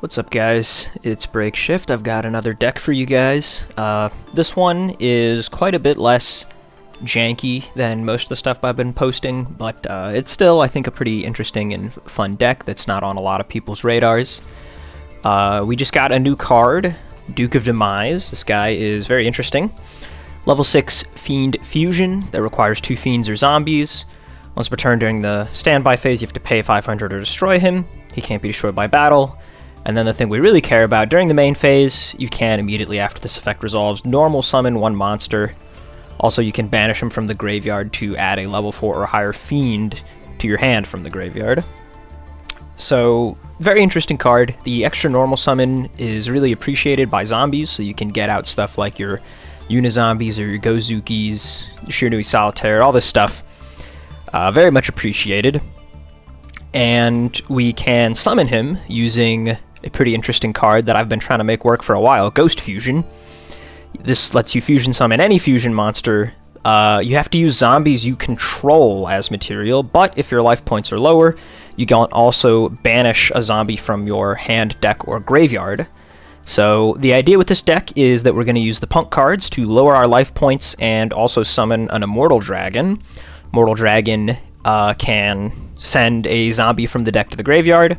What's up, guys? It's Break Shift. I've got another deck for you guys. This one is quite a bit less janky than most of the stuff I've been posting, but it's still, I think, a pretty interesting and fun deck that's not on a lot of people's radars. We just got a new card, Duke of Demise. This guy is very interesting. Level 6 Fiend Fusion that requires 2 Fiends or Zombies. Once per turn during the standby phase, you have to pay 500 or destroy him. He can't be destroyed by battle. And then the thing we really care about, during the main phase, you can, immediately after this effect resolves, normal summon one monster. Also, you can banish him from the graveyard to add a level 4 or higher Fiend to your hand from the graveyard. So, very interesting card. The extra normal summon is really appreciated by zombies, so you can get out stuff like your Unizombies or your Gozukis, your Shiranui Solitaire, all this stuff. Very much appreciated. And we can summon him using a pretty interesting card that I've been trying to make work for a while, Ghost Fusion. This lets you fusion summon any fusion monster. You have to use zombies you control as material, but if your life points are lower, you can also banish a zombie from your hand, deck, or graveyard. So the idea with this deck is that we're going to use the punk cards to lower our life points and also summon an Immortal Dragon. Immortal Dragon can send a zombie from the deck to the graveyard.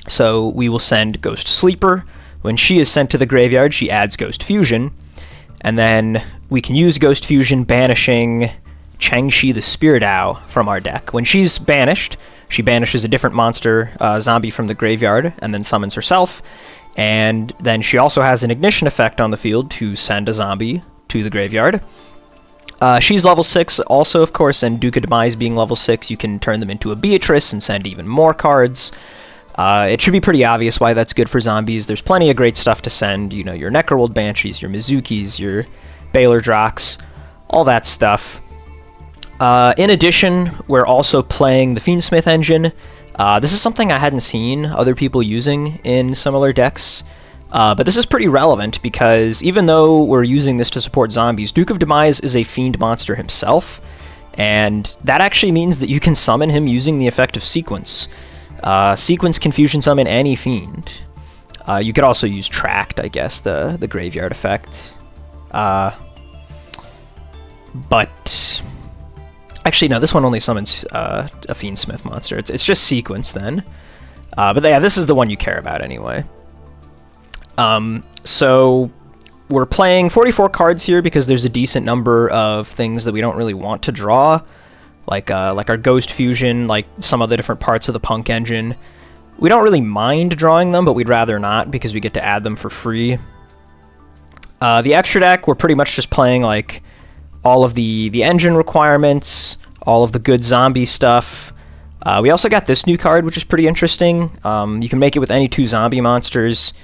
So we will send Ghost Sleeper. When she is sent to the graveyard, she adds Ghost Fusion. And then we can use Ghost Fusion banishing Changshi the Spirit Owl from our deck. When she's banished, she banishes a different monster, zombie from the graveyard, and then summons herself. And then she also has an ignition effect on the field to send a zombie to the graveyard. She's level 6 also, of course, and Duke of Demise being level 6, you can turn them into a Beatrice and send even more cards. It should be pretty obvious why that's good for zombies. There's plenty of great stuff to send, you know, your Necrowold Banshees, your Mizukis, your Baylor Drox, all that stuff. In addition, we're also playing the Fiendsmith engine. This is something I hadn't seen other people using in similar decks. But this is pretty relevant because even though we're using this to support zombies, Duke of Demise is a fiend monster himself, and that actually means that you can summon him using the effect of Sequence. Sequence can fusion summon any fiend. You could also use Tract, I guess, the graveyard effect. But actually, no, this one only summons a Fiendsmith monster. It's just Sequence then. But yeah, this is the one you care about anyway. So we're playing 44 cards here because there's a decent number of things that we don't really want to draw, like our Ghost Fusion, like some of the different parts of the Punk engine. We don't really mind drawing them, but we'd rather not because we get to add them for free. The extra deck, we're pretty much just playing like all of the engine requirements, all of the good zombie stuff. We also got this new card, which is pretty interesting. You can make it with any 2 zombie monsters,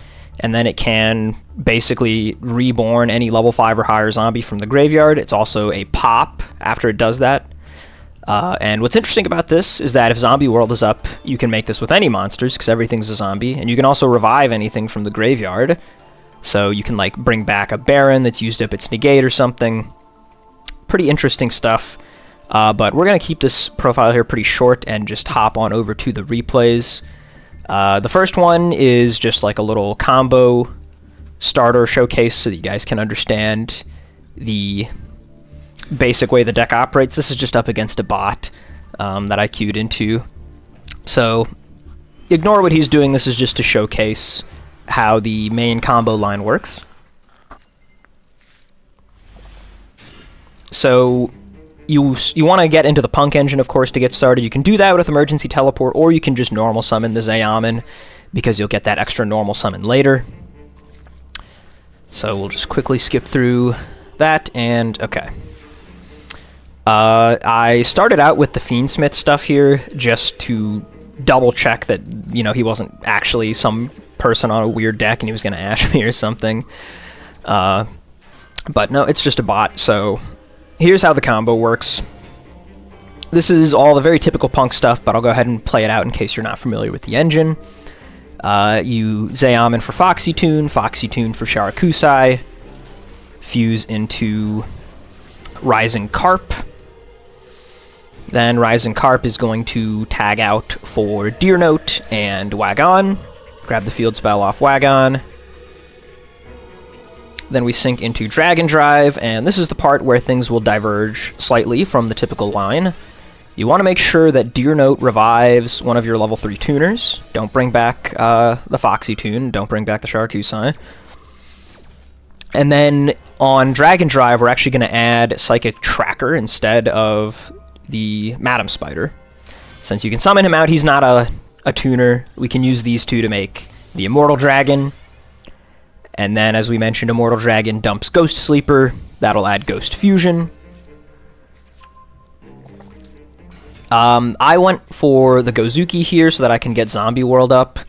and then it can basically reborn any level 5 or higher zombie from the graveyard. It's also a pop after it does that. And what's interesting about this is that if Zombie World is up, you can make this with any monsters, because everything's a zombie, and you can also revive anything from the graveyard. So you can like bring back a Baron that's used up its negate or something. Pretty interesting stuff. But we're going to keep this profile here pretty short and just hop on over to the replays. The first one is just like a little combo starter showcase so that you guys can understand the basic way the deck operates. This is just up against a bot that I queued into. So ignore what he's doing. This is just to showcase how the main combo line works. So you want to get into the Punk engine, of course, to get started. You can do that with Emergency Teleport, or you can just normal summon the Zayaman, because you'll get that extra normal summon later. So we'll just quickly skip through that, and okay. I started out with the Fiendsmith stuff here, just to double check that, you know, he wasn't actually some person on a weird deck and he was going to ash me or something. But no, it's just a bot, so here's how the combo works. This is all the very typical Punk stuff, but I'll go ahead and play it out in case you're not familiar with the engine. You Zayaman for Foxy Tune for Sharakusai, fuse into Rising Carp. Then Rising Carp is going to tag out for Deer Note and Wagon. Grab the field spell off Wagon. Then we sync into Dragon Drive, and this is the part where things will diverge slightly from the typical line. You want to make sure that Deer Note revives one of your level 3 tuners. Don't bring back the Foxy tune, don't bring back the Charcusai. And then on Dragon Drive, we're actually going to add Psychic Tracker instead of the Madam Spider. Since you can summon him out, he's not a tuner. We can use these two to make the Immortal Dragon. And then, as we mentioned, Immortal Dragon dumps Ghost Sleeper. That'll add Ghost Fusion. I went for the Gozuki here so that I can get Zombie World up.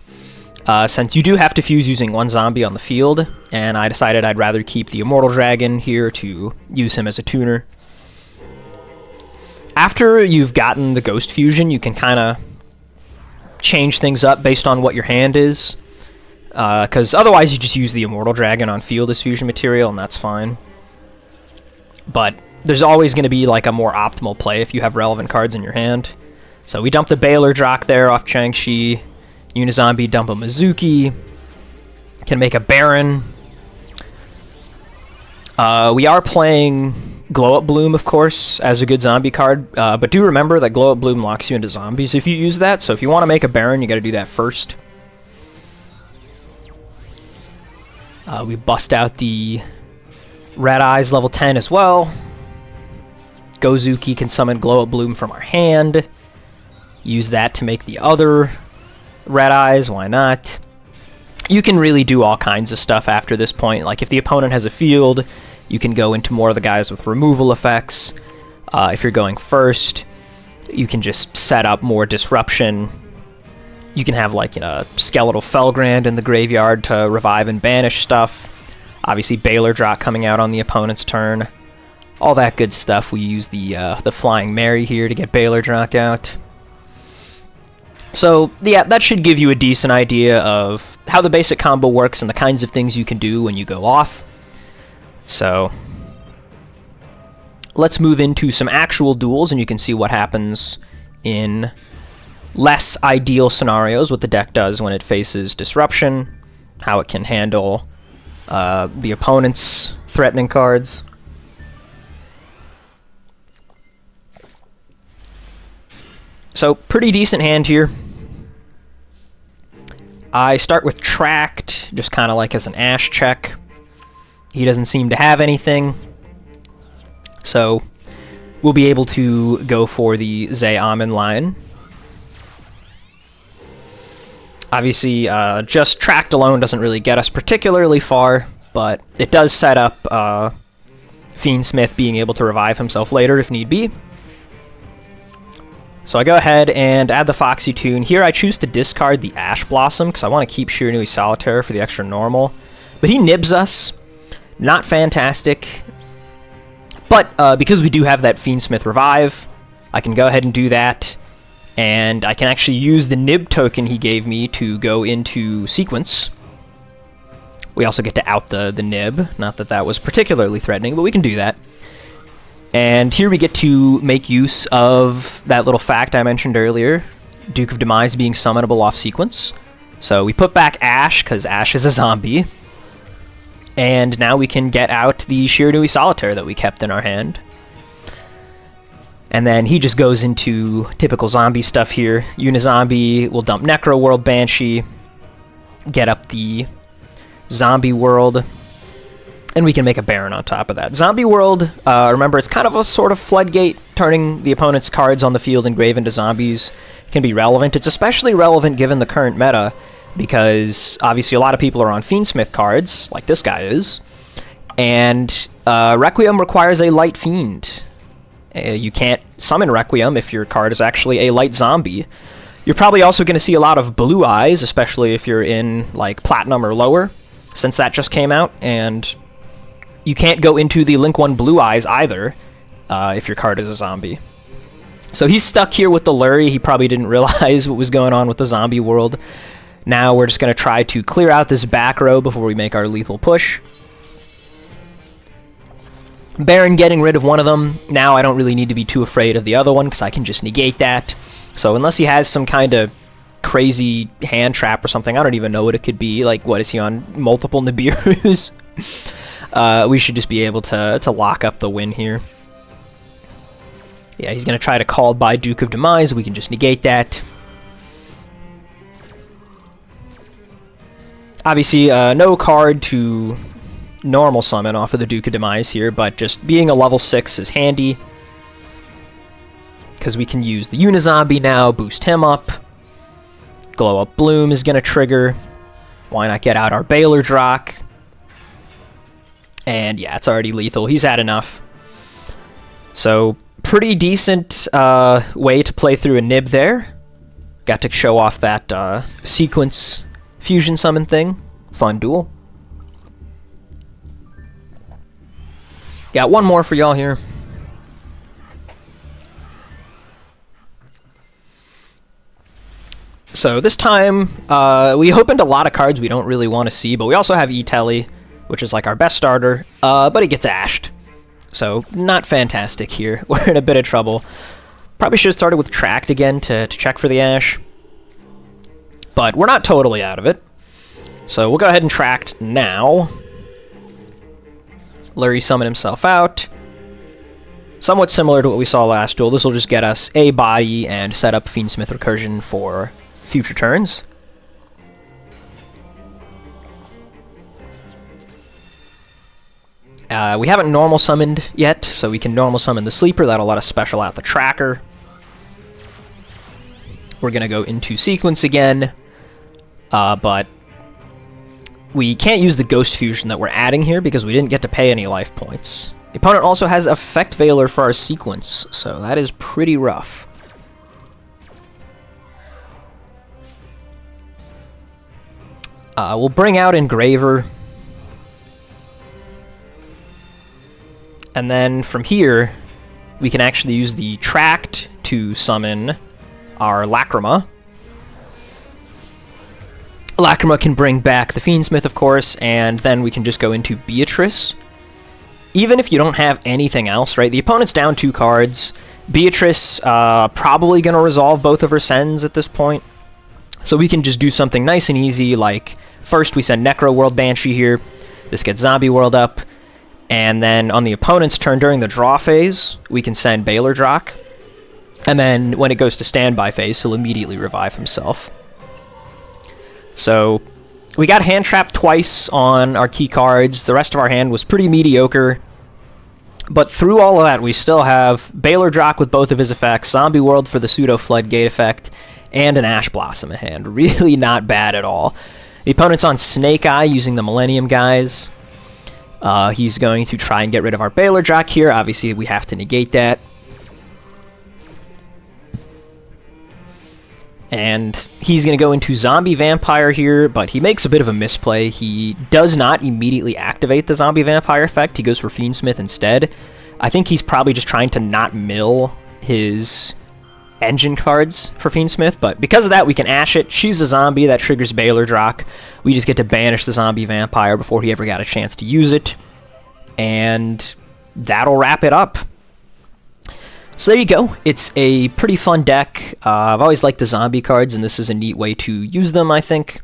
Since you do have to fuse using one zombie on the field, and I decided I'd rather keep the Immortal Dragon here to use him as a tuner. After you've gotten the Ghost Fusion, you can kind of change things up based on what your hand is. Because otherwise you just use the Immortal Dragon on field as fusion material, and that's fine. But there's always going to be like a more optimal play if you have relevant cards in your hand. So we dump the Baylor Drock there off Changshi. Unizombie dump a Mizuki. Can make a Baron. We are playing Glow Up Bloom, of course, as a good zombie card. But do remember that Glow Up Bloom locks you into zombies if you use that. So if you want to make a Baron, you got to do that first. We bust out the Red Eyes level 10 as well. Gozuki can summon Glow Up Bloom from our hand. Use that to make the other Red Eyes, why not? You can really do all kinds of stuff after this point. Like if the opponent has a field, you can go into more of the guys with removal effects. If you're going first, you can just set up more disruption. You can have like Skeletal Felgrand in the graveyard to revive and banish stuff. Obviously Baylor Drock coming out on the opponent's turn. All that good stuff. We use the Flying Mary here to get Baylor Drock out. So yeah, that should give you a decent idea of how the basic combo works and the kinds of things you can do when you go off. So let's move into some actual duels, and you can see what happens in less ideal scenarios, what the deck does when it faces disruption, how it can handle the opponent's threatening cards. So, pretty decent hand here. I start with Tracked, just kind of like as an Ash check. He doesn't seem to have anything. So, we'll be able to go for the Zay Amin line. Obviously, just Tracked alone doesn't really get us particularly far, but it does set up Fiendsmith being able to revive himself later if need be. So I go ahead and add the Foxy tune. Here I choose to discard the Ash Blossom because I want to keep Shiranui Solitaire for the extra normal. But he nibs us. Not fantastic. But because we do have that Fiendsmith revive, I can go ahead and do that. And I can actually use the nib token he gave me to go into sequence. We also get to out the nib. Not that that was particularly threatening, but we can do that. And here we get to make use of that little fact I mentioned earlier, Duke of Demise being summonable off sequence. So we put back Ash, because Ash is a zombie. And now we can get out the Shiranui Solitaire that we kept in our hand. And then he just goes into typical zombie stuff here. Unizombie will dump Necro World Banshee, get up the Zombie World, and we can make a Baron on top of that. Zombie World, remember, it's kind of a sort of floodgate. Turning the opponent's cards on the field engraved into zombies can be relevant. It's especially relevant given the current meta, because obviously a lot of people are on Fiendsmith cards, like this guy is, and Requiem requires a light Fiend. You can't summon Requiem if your card is actually a light zombie. You're probably also going to see a lot of Blue Eyes, especially if you're in like Platinum or lower, since that just came out, and you can't go into the Link 1 Blue Eyes either if your card is a zombie. So he's stuck here with the Lurie. He probably didn't realize what was going on with the zombie world. Now we're just going to try to clear out this back row before we make our lethal push. Baron getting rid of one of them. Now I don't really need to be too afraid of the other one because I can just negate that. So unless he has some kind of crazy hand trap or something. I don't even know what it could be. Like, what is he on? Multiple Nibiru's? We should just be able to lock up the win here. Yeah, he's going to try to call by Duke of Demise. We can just negate that. Obviously, no card to normal summon off of the Duke of Demise here, but just being a level 6 is handy. Because we can use the Unizombie now, boost him up. Glow Up Bloom is going to trigger. Why not get out our Baylor Drock? And yeah, it's already lethal. He's had enough. So, pretty decent way to play through a Nib there. Got to show off that sequence fusion summon thing. Fun duel. Got one more for y'all here. So this time, we opened a lot of cards we don't really want to see, but we also have E-Telly, which is like our best starter, but it gets ashed. So not fantastic here. We're in a bit of trouble. Probably should have started with Tract again to check for the ash. But we're not totally out of it. So we'll go ahead and Tract now. Lurie summon himself out. Somewhat similar to what we saw last duel. This will just get us a body and set up Fiendsmith Recursion for future turns. We haven't normal summoned yet, so we can normal summon the Sleeper. That'll let us special out the Tracker. We're going to go into sequence again, but we can't use the Ghost Fusion that we're adding here because we didn't get to pay any life points. The opponent also has Effect Veiler for our sequence, so that is pretty rough. We'll bring out Engraver. And then from here, we can actually use the Tract to summon our Lacrima. Lacrima can bring back the Fiendsmith, of course, and then we can just go into Beatrice. Even if you don't have anything else, right? The opponent's down 2 cards. Beatrice probably going to resolve both of her sends at this point. So we can just do something nice and easy, like first we send Necro World Banshee here. This gets Zombie World up. And then on the opponent's turn during the draw phase, we can send Baylor Drock. And then when it goes to standby phase, he'll immediately revive himself. So we got hand trapped twice on our key cards. The rest of our hand was pretty mediocre. But through all of that, we still have Baylor Drock with both of his effects, Zombie World for the Pseudo Floodgate effect, and an Ash Blossom in hand. Really not bad at all. The opponent's on Snake Eye using the Millennium Guys. He's going to try and get rid of our Baylor Drock here. Obviously, we have to negate that. And he's going to go into Zombie Vampire here, but he makes a bit of a misplay. He does not immediately activate the Zombie Vampire effect. He goes for Fiendsmith instead. I think he's probably just trying to not mill his engine cards for Fiendsmith, but because of that, we can Ash it. She's a zombie. That triggers Baylor Drock. We just get to banish the Zombie Vampire before he ever got a chance to use it. And that'll wrap it up. So there you go. It's a pretty fun deck. I've always liked the zombie cards, and this is a neat way to use them, I think.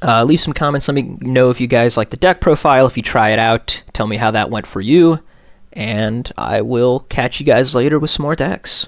Leave some comments. Let me know if you guys like the deck profile, if you try it out. Tell me how that went for you. And I will catch you guys later with some more decks.